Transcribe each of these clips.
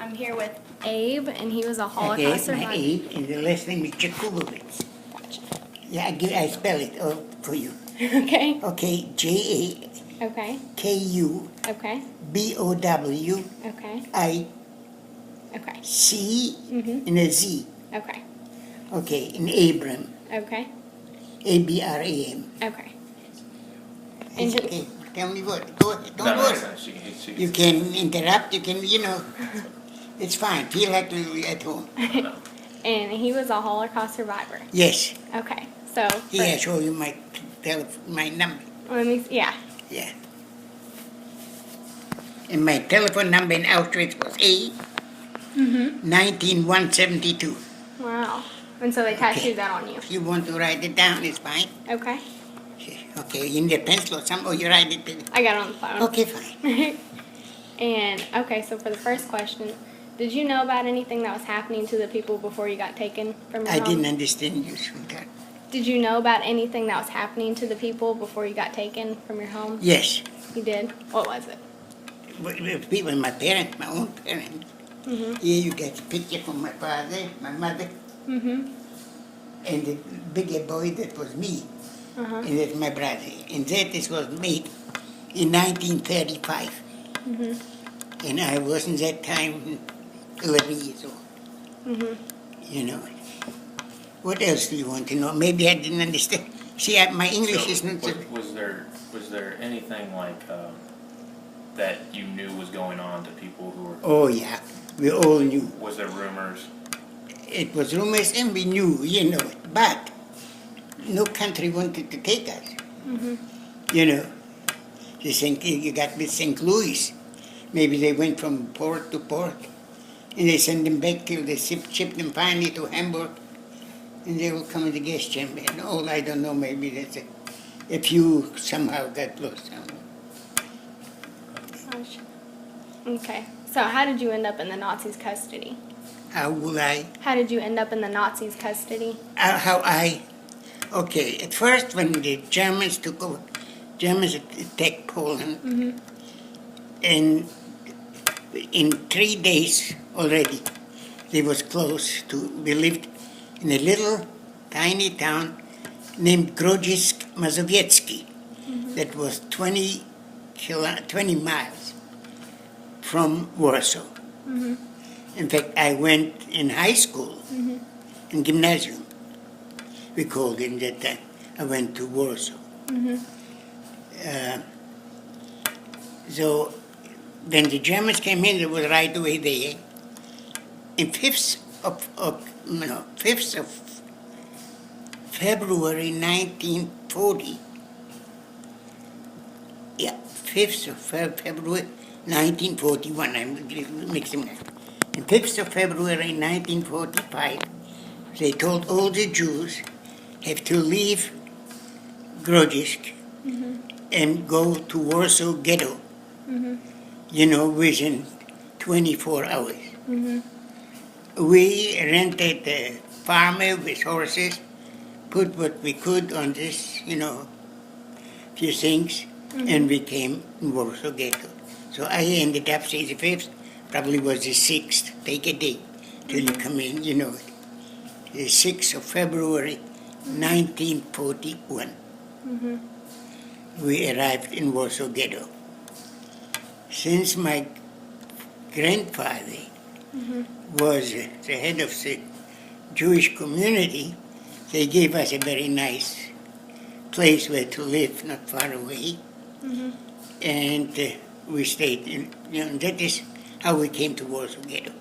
I'm here with Abe, and he was a Holocaust Okay, survivor. my Abe, and the last name is Jakubowicz. Gotcha. Yeah, I spell it all for you. Okay. Okay, Okay. Jakubowic. Okay. Okay. Okay. And a Z. Okay. Okay, and Abram. Okay. Abram. Okay. It's And okay. Tell me what. Go ahead. Don't No, worry. she You can interrupt. You can, it's fine. Feel like you're at home. and he was a Holocaust survivor. Yes. Okay. So. Here, I show you my number. Let me. Yeah. Yeah. And my telephone number in Auschwitz was 19172. Wow. And so they tattooed that on you. If you want to write it down, it's fine. Okay. Okay, you need a pencil or something, or you write it. I got it on the phone. Okay, fine. And okay, so for the first question, did you know about anything that was happening to the people before you got taken from your I home? didn't understand you, sweetheart. Did you know about anything that was happening to the people before you got taken from your home? Yes. You did? What was it? People, my parents, my own parents. Mm-hmm. Here you get a picture from my father, my mother, Mm-hmm. and the bigger boy, that was me, Uh-huh. and that's my brother. And that was made in 1935. Mm-hmm. And I was in that time 11 years old. Mm-hmm. What else do you want to know? Maybe I didn't understand. See, my English is not so... Was there anything like that you knew was going on to people who were? Oh, yeah. We all knew. Was there rumors? It was rumors and we knew, but no country wanted to take us. Mm-hmm. You got with St. Louis. Maybe they went from port to port, and they sent them back till they shipped them finally to Hamburg, and they will come in the gas chamber. And all, I don't know, maybe that's a few somehow got lost somewhere. Gosh. Okay. So how did you end up in the Nazis' custody? How will I? How did you end up in the Nazis' custody? Okay, at first when the Germans took over, Germans attacked Poland, Mm-hmm. and in 3 days already, they was close to, we lived in a little tiny town named Grodzisk Mazowiecki, that was 20 miles from Warsaw. Mm-hmm. In fact, I went in high school, Mm-hmm. in gymnasium, we called it that time. I went to Warsaw. Mm-hmm. So when the Germans came in, it was right away there. In 5th of February 1940, 5th of February 1941, I'm mixing that. In 5th of February 1945, they told all the Jews have to leave Grodzisk and go to Warsaw Ghetto, within 24 hours. Mm-hmm. We rented a farmer with horses, put what we could on this, few things, and we came in Warsaw Ghetto. So I ended up, say the 5th, probably was the 6th, take a day till you come in, the 6th of February 1941. Mm-hmm. We arrived in Warsaw Ghetto. Since my grandfather was the head of the Jewish community, they gave us a very nice place where to live, not far away. Mm-hmm. And we stayed in, that is how we came to Warsaw Ghetto.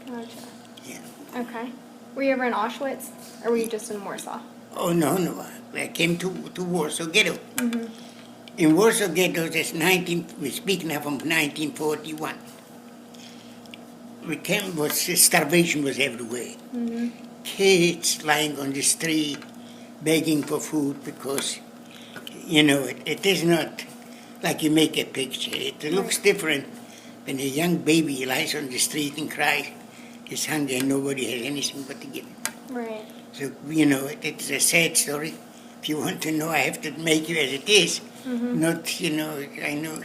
Gotcha. Yeah. Okay. Were you ever in Auschwitz, or were you just in Warsaw? Oh, no. I came to Warsaw Ghetto. Mm-hmm. In Warsaw Ghetto, we speak now from 1941. Starvation was everywhere. Mm-hmm. Kids lying on the street, begging for food because, it is not like you make a picture. It looks different when a young baby lies on the street and cries. He's hungry and nobody has anything but to give him. Right. So, it's a sad story. If you want to know, I have to make it as it is. Not, I know.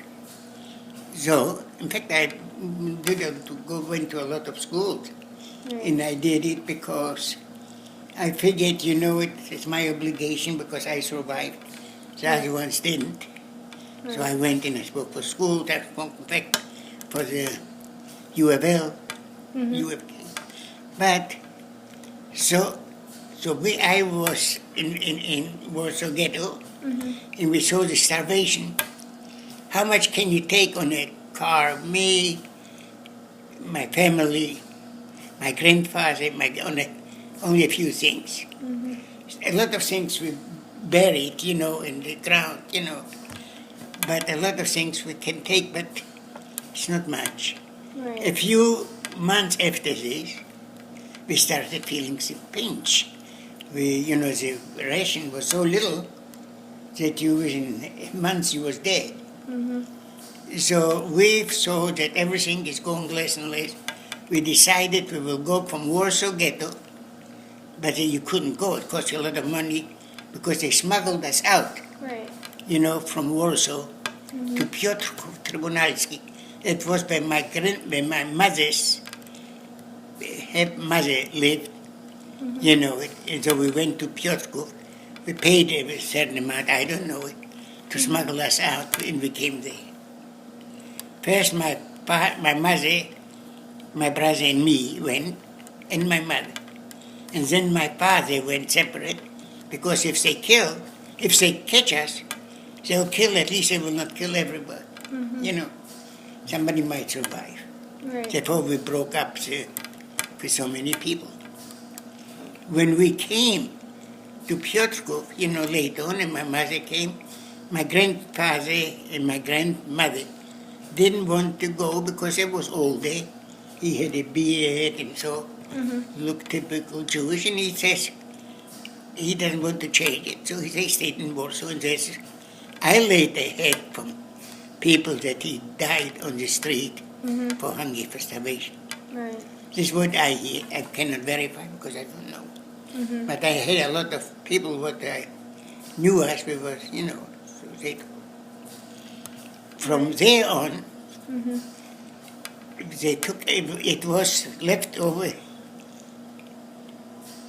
So, in fact, I went to a lot of schools, Right. and I did it because I figured, it's my obligation because I survived. The other ones didn't. So I went and I spoke for school, in fact, for the UFL, UFK. But, I was in Warsaw Ghetto, and we saw the starvation. How much can you take on a car? Me, my family, my grandfather, only a few things. A lot of things we buried, in the ground, But a lot of things we can take, but it's not much. Right. A few months after this, we started feeling the pinch. The ration was so little that within months you was dead. So we saw that everything is going less and less. We decided we will go from Warsaw Ghetto, but you couldn't go. It cost you a lot of money because they smuggled us out, Right. from Warsaw to Piotrków Trybunalski. It was where my mother's mother lived, and so we went to Piotrków. We paid a certain amount, I don't know it, to smuggle us out, and we came there. First, my mother, my brother, and me went, and my mother. And then my father went separate, because if they catch us, they'll kill, at least they will not kill everybody. Somebody might survive. Right. Therefore, we broke up for so many people. When we came to Piotrków, later on, and my mother came, my grandfather and my grandmother didn't want to go because it was older. He had a beard and so looked typical Jewish, and he says he doesn't want to change it. So they stayed in Warsaw, and says, I later heard from people that he died on the street for hunger, for starvation. Right. This is what I hear. I cannot verify because I don't know. But I heard a lot of people what I knew us, we was, so from there on, they took, it was left over,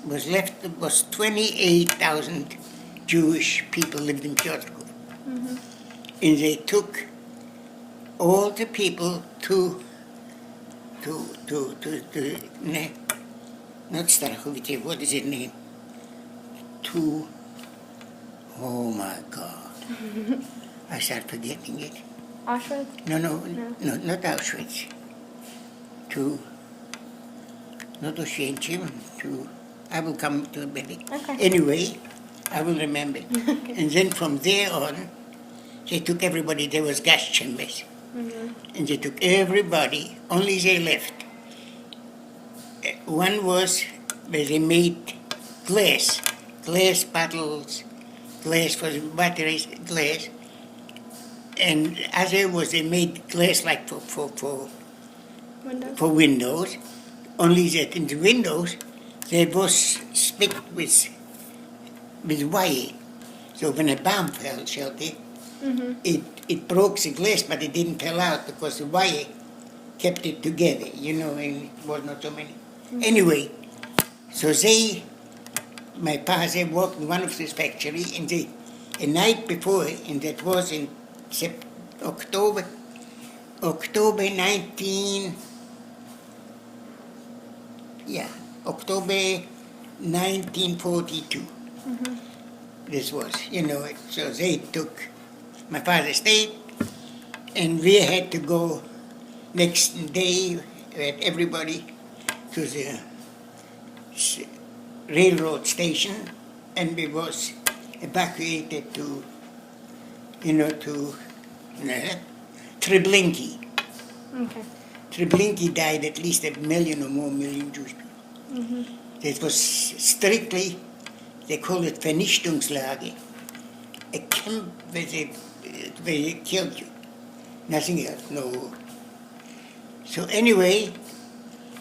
was 28,000 Jewish people lived in Piotrków. And they took all the people to not Starachowice, what is his name? Oh my God. I start forgetting it. Auschwitz? No, not Auschwitz. Not Oświęcim, I will come to it maybe. Okay. Anyway, I will remember. And then from there on, they took everybody, there was gas chambers. And they took everybody, only they left. One was where they made glass bottles, glass for the batteries, glass. And other was they made glass like for windows. Only that in the windows, they was spicked with wire. So when a bomb fell, shelter, it broke the glass, but it didn't fall out because the wire kept it together, and it was not so many. Anyway, so my father worked in one of this factory, and the night before, and that was in October 1942. This was, so they took, my father stayed, and we had to go next day with everybody to the railroad station, and we was evacuated to Treblinki. Okay. Treblinki died at least 1 million or more Jewish people. It was strictly, they call it Vernichtungslager, a camp where they killed you. Nothing else, no. So anyway,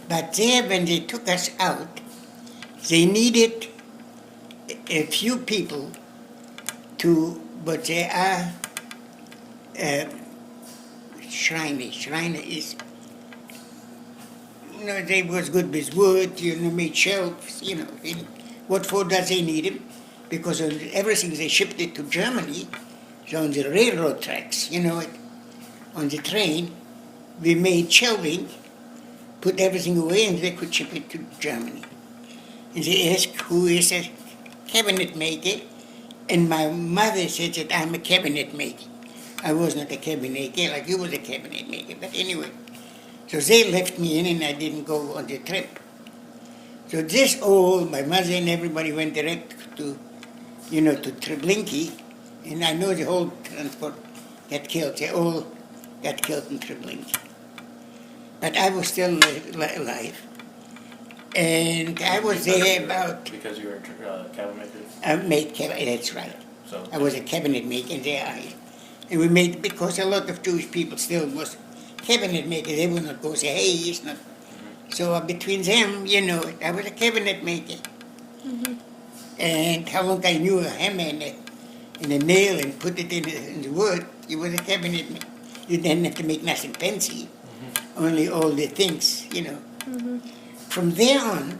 but there when they took us out, they needed a few people but they are Schreiner. Schreiner is, they was good with wood, made shelves, and what for does they need them? Because on everything they shipped it to Germany, so on the railroad tracks, on the train, we made shelving, put everything away, and they could ship it to Germany. And they asked who is a cabinet maker, and my mother said that I'm a cabinet maker. I was not a cabinet maker, like you was a cabinet maker, but anyway. So they left me in, and I didn't go on the trip. So my mother and everybody went direct to Treblinki, and I know the whole transport got killed. They all got killed in Treblinki. But I was still alive. And I was there about... Because you were a cabinet maker? I made cabinet, that's right. So I was a cabinet maker, and and we made, because a lot of Jewish people still was cabinet makers, they would not go say, hey, he's not. So between them, I was a cabinet maker. And how long I knew a hammer and a nail and put it in the wood, you was a cabinet maker. You didn't have to make nothing fancy, only all the things, From there on,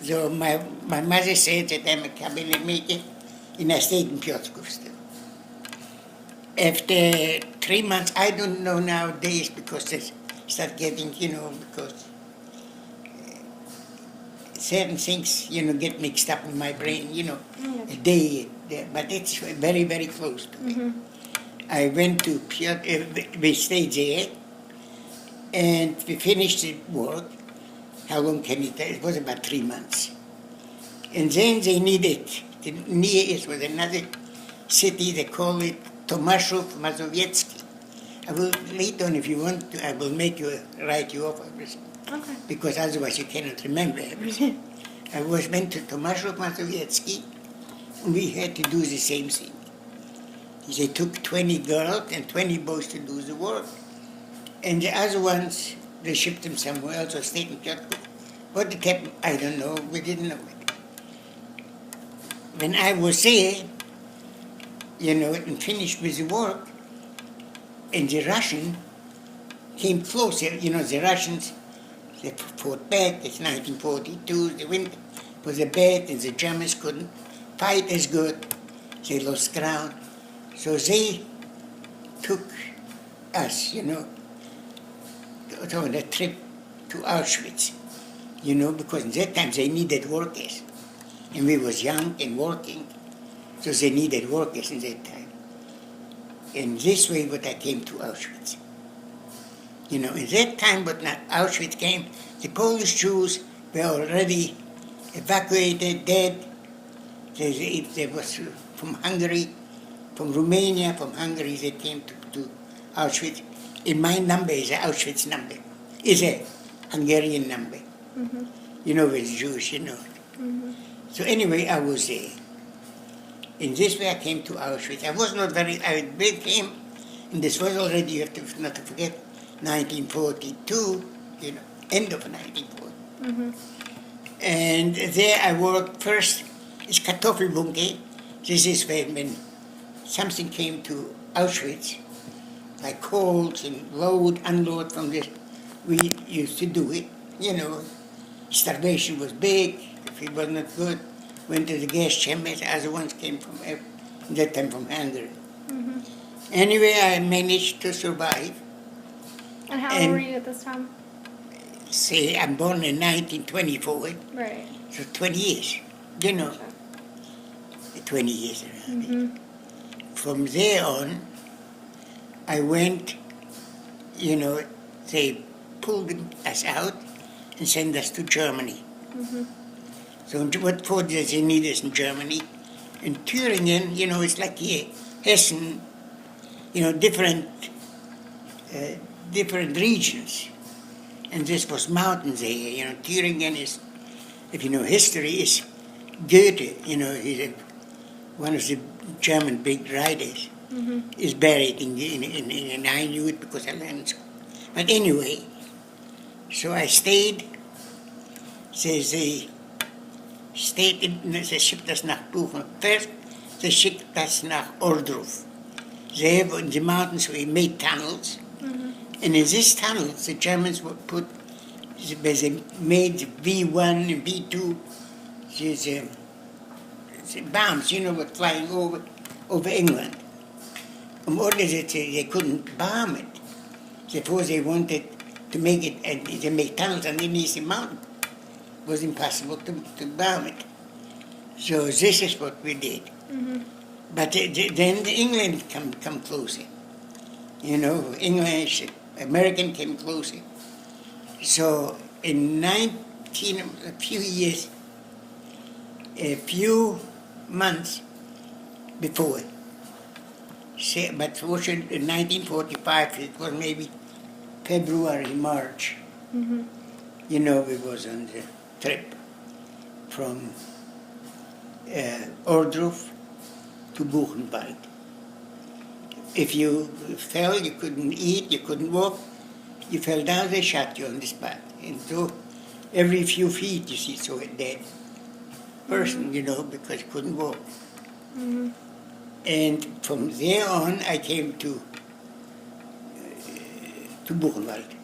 so my mother said that I'm a cabinet maker, and I stayed in Piotrków still. After 3 months, I don't know nowadays, because they start getting, because certain things, get mixed up in my brain, a day, but it's very, very close to me. I went to we stayed there, and we finished the work. How long can it take? It was about 3 months. And then they needed, near it was another city, they call it Tomaszów Mazowiecki. I will, later on, if you want to, I will write you off everything. Okay. Because otherwise you cannot remember everything. I went to Tomaszów Mazowiecki, and we had to do the same thing. They took 20 girls and 20 boys to do the work. And the other ones, they shipped them somewhere else or stayed in Piotrków. What it happened, I don't know, we didn't know it. When I was there, and finished with the work, and the Russian came closer, the Russians, they fought back, it's 1942, the winter was bad, and the Germans couldn't fight as good, they lost ground. So they took us, on a trip to Auschwitz, because in that time they needed workers. And we was young and working, so they needed workers in that time. And this way, but I came to Auschwitz. In that time, but not Auschwitz came, the Polish Jews were already evacuated, dead. They was from Hungary, from Romania, from Hungary, they came to Auschwitz. And my number is an Auschwitz number, is a Hungarian number. With Jewish, So anyway, I was there. In this way, I came to Auschwitz. I came, and this was already, you have to not to forget, 1942, end of 1940. And there I worked first, it's Kartoffelbunker. This is when something came to Auschwitz, like coals and load, unload from this. We used to do it, Starvation was big. If it was not good, went to the gas chambers. Other ones came from, that time from Hungary. Anyway, I managed to survive. And how old were you at this time? Say, I'm born in 1924. Right. So 20 years, 20 years around. From there on, I went, they pulled us out and sent us to Germany. So what for does they need us in Germany? In Thüringen, it's like here, Hessen, different regions. And this was mountains there, Thüringen is, if you know history, is Goethe, he's one of the German big writers, is buried and I knew it because I learned so. But anyway, so I stayed, they shipped us nach Buchen. First, they shipped us nach Ohrdruf. There in the mountains we made tunnels. And in these tunnels, the Germans would put, they made V1 and V2, the bombs, were flying over England. In order that they couldn't bomb it. Suppose they wanted to make it, and they make tunnels underneath the mountain. It was impossible to bomb it. So this is what we did. But then the England come closer. English, American came closer. So in a few months before, but fortunately in 1945, it was maybe February, March. We was on the trip from Ohrdruf to Buchenwald. If you fell, you couldn't eat, you couldn't walk, you fell down, they shot you on the spot. And so every few feet you saw a dead person, because you couldn't walk. And from there on, I came to Buchenwald.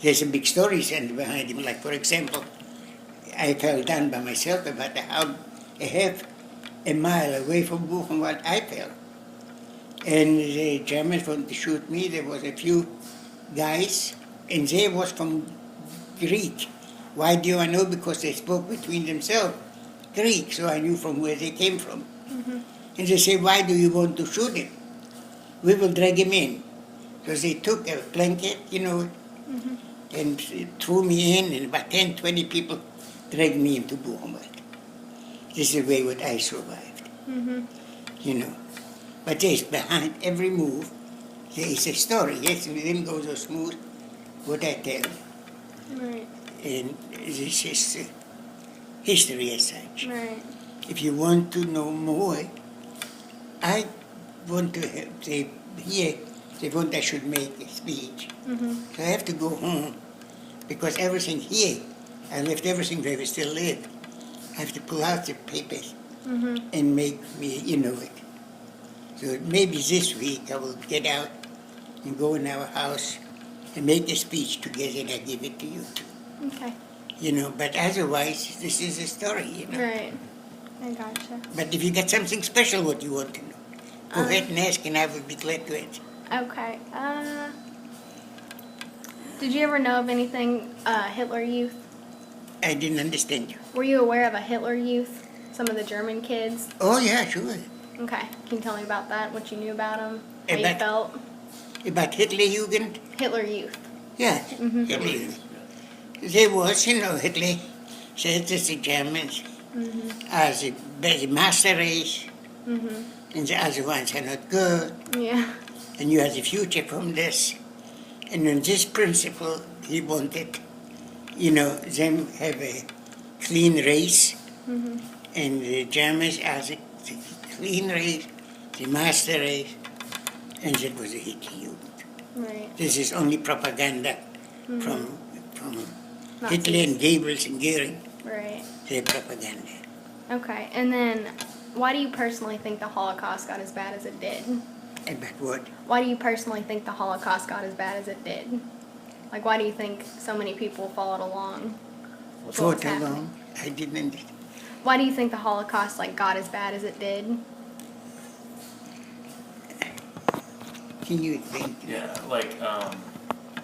There's a big story behind him. Like, for example, I fell down by myself about half a mile away from Buchenwald. I fell. And the Germans wanted to shoot me. There was a few guys, and they was from Greek. Why do I know? Because they spoke between themselves Greek, so I knew from where they came from. And they said, why do you want to shoot him? We will drag him in. So they took a blanket, and threw me in, and about 10, 20 people dragged me into Buchenwald. This is the way what I survived, But there's behind every move, there is a story. Yes, it didn't go so smooth, what I tell you. Right. And this is history as such. Right. If you want to know more, I want to say here, they want I should make a speech. So I have to go home, because everything here, I left everything where we still live. I have to pull out the papers and make me, it. So maybe this week I will get out and go in our house and make a speech together, and I give it to you too. Okay. But otherwise, this is a story, Right. I gotcha. But if you got something special what you want to know, go ahead and ask, and I will be glad to answer. Okay. Did you ever know of anything Hitler Youth? I didn't understand you. Were you aware of a Hitler Youth? Some of the German kids? Oh, yeah, sure. Okay. Can you tell me about that? What you knew about them? How you About- felt? About Hitlerjugend? Hitler Youth. Yeah, Hitler. There was, Hitler said that the Germans are the master race, and the other ones are not good, Yeah. and you have the future from this. And on this principle, he wanted, them have a clean race, and the Germans are the clean race, the master race, and that was the Hitlerjugend. Right. This is only propaganda from Nazis. Hitler and Goebbels and Goering. Right. Their propaganda. Okay. And then, why do you personally think the Holocaust got as bad as it did? About what? Why do you personally think the Holocaust got as bad as it did? Like, why do you think so many people followed along? with what was Fought along. happening? I didn't understand. Why do you think the Holocaust got as bad as it did? Can you explain? Yeah,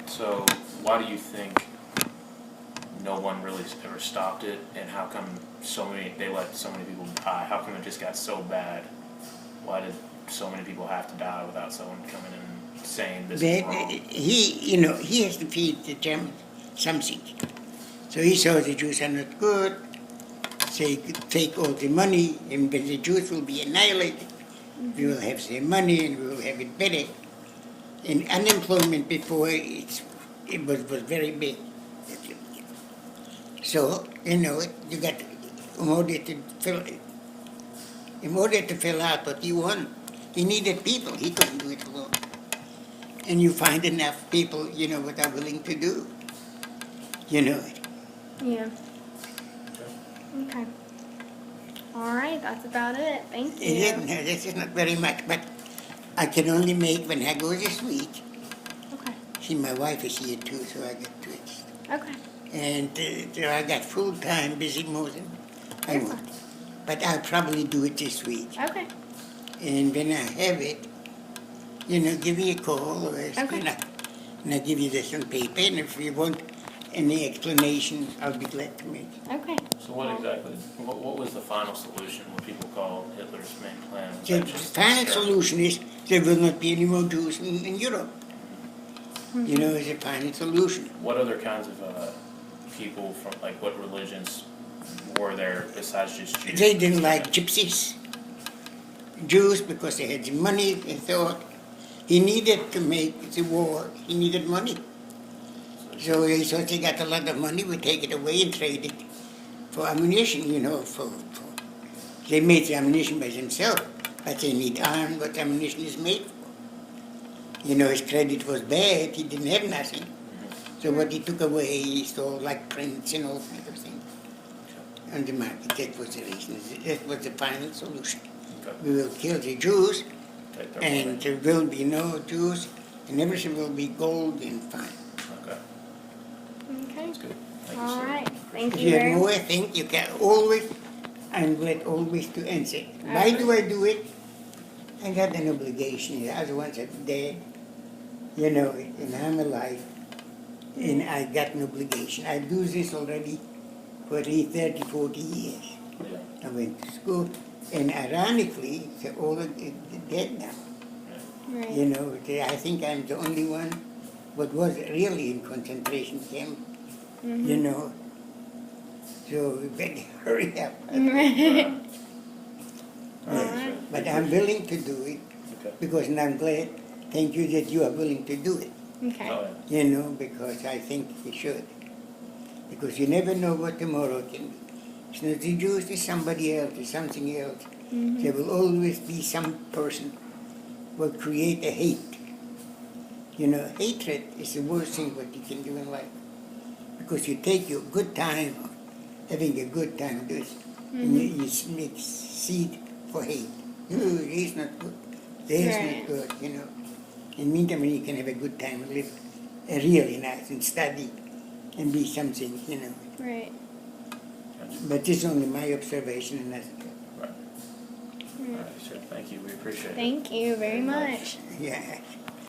so why do you think no one really ever stopped it, and how come they let so many people die? How come it just got so bad? Why did so many people have to die without someone coming in and saying this is But wrong? he has to feed the Germans something. So he saw the Jews are not good. So he could take all the money, and when the Jews will be annihilated, we will have their money and we will have it better. And unemployment before it was very big. So, you got, in order to fill out what you want, he needed people. He couldn't do it alone. And you find enough people, what are willing to do. Yeah. Okay. All right, that's about it. Thank It is, you. no, this is not very much, but I can only make when I go this week. Okay. See, my wife is here too, so I get to it. Okay. And so I got full time busy moving. I You're won't. fine. But I'll probably do it this week. Okay. And when I have it, give me a call or Okay. and I'll give you this on paper. And if you want any explanation, I'll be glad to make it. Okay. So what was the final solution, what people call Hitler's main plan? Was The that just final exterminate? solution is there will not be any more Jews in Europe. It's a final solution. What other kinds of people from, like, what religions were there besides just Jews? They didn't like gypsies, Jews, because they had the money. They thought he needed to make the war. He needed money. So he thought he got a lot of money. We take it away and trade it for ammunition, They made the ammunition by themselves, but they need iron, what ammunition is made for. His credit was bad. He didn't have nothing. So what he took away, he stole like prints and all kinds of things on the market. That was the reason. That was the final solution. Okay. We will kill the Jews, Take their and money. there will be no Jews, and everything will be gold and fine. Okay, Okay. that's good. Thank you, All sir. right. Thank If you you very have more much. things, you can always, I'm glad always to answer. Why do I do it? I got an obligation. The other ones are dead, and I'm alive, and I got an obligation. I do this already for at least 30, 40 years. Yeah. I went to school, and ironically, they're all dead now. Right. I think I'm the only one what was really in concentration camp, So we better hurry up. Right. Alright, But I'm willing to do it okay. because, and I'm glad, thank you that you are willing to do it, Okay. Oh, yeah. because I think you should. Because you never know what tomorrow can be. It's not the Jews, it's somebody else, it's something else. There will always be some person will create a hate. Hatred is the worst thing what you can do in life. Because you take your good time, having a good time, and you make seed for hate. No, he's not good. There's Right. not good, In meantime, you can have a good time and live really nice and study and be something, Right. Gotcha. But this is only my observation, and that's Right. All right, sure. Thank you. We appreciate it. Thank you very much. yeah.